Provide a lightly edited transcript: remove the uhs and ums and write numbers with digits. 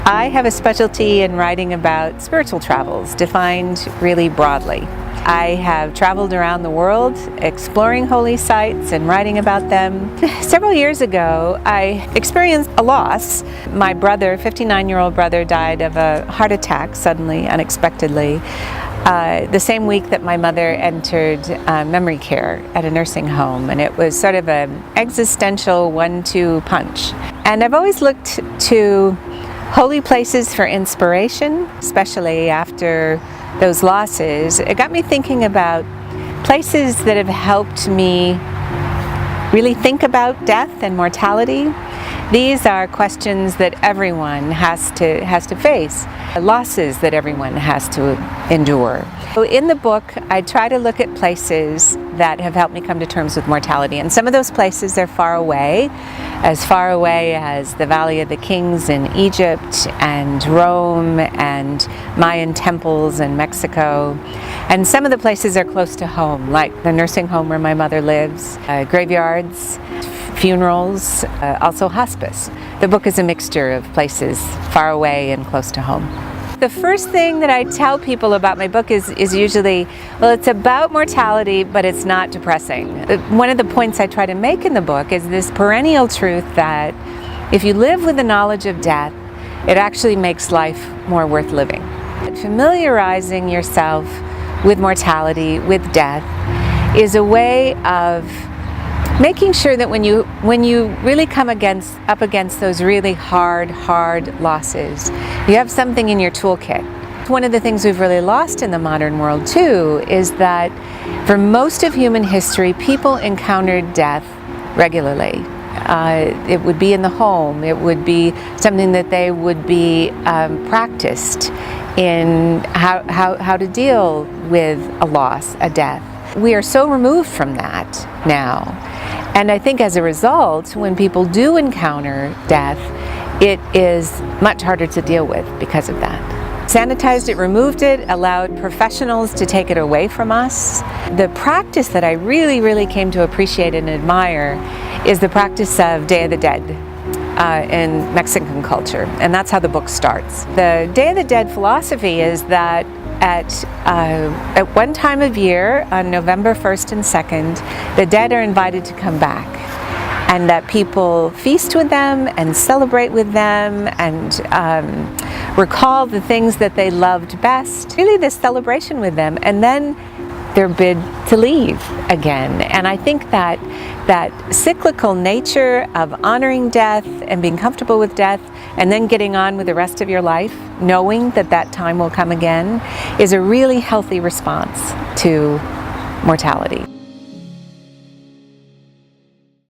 I have a specialty in writing about spiritual travels, defined really broadly. I have traveled around the world exploring holy sites and writing about them. Several years ago, I experienced a loss. My brother, 59-year-old brother, died of a heart attack suddenly, unexpectedly, the same week that my mother entered memory care at a nursing home. And it was sort of an existential 1-2 punch. And I've always looked to holy places for inspiration, especially after those losses. It got me thinking about places that have helped me really think about death and mortality. These are questions that everyone has to face, losses that everyone has to endure. So in the book, I try to look at places that have helped me come to terms with mortality. And some of those places are far away as the Valley of the Kings in Egypt and Rome and Mayan temples in Mexico. And some of the places are close to home, like the nursing home where my mother lives, graveyards, funerals, also hospice. The book is a mixture of places far away and close to home. The first thing that I tell people about my book is usually, well, it's about mortality, but it's not depressing. One of the points I try to make in the book is this perennial truth that if you live with the knowledge of death, it actually makes life more worth living. Familiarizing yourself with mortality, with death, is a way of making sure that when you really come up against those really hard losses, you have something in your toolkit. One of the things we've really lost in the modern world too is that for most of human history, people encountered death regularly. It would be in the home. It would be something that they would be practiced in how to deal with a loss, a death. We are so removed from that now. And I think as a result, when people do encounter death, it is much harder to deal with because of that. Sanitized it, removed it, allowed professionals to take it away from us. The practice that I really came to appreciate and admire is the practice of Day of the Dead in Mexican culture, and that's how the book starts. The Day of the Dead philosophy is that at one time of year, on November 1st and 2nd, the dead are invited to come back, and that people feast with them and celebrate with them and recall the things that they loved best. Really this celebration with them, and then they're bid to leave again. And I think that cyclical nature of honoring death and being comfortable with death and then getting on with the rest of your life, knowing that time will come again, is a really healthy response to mortality.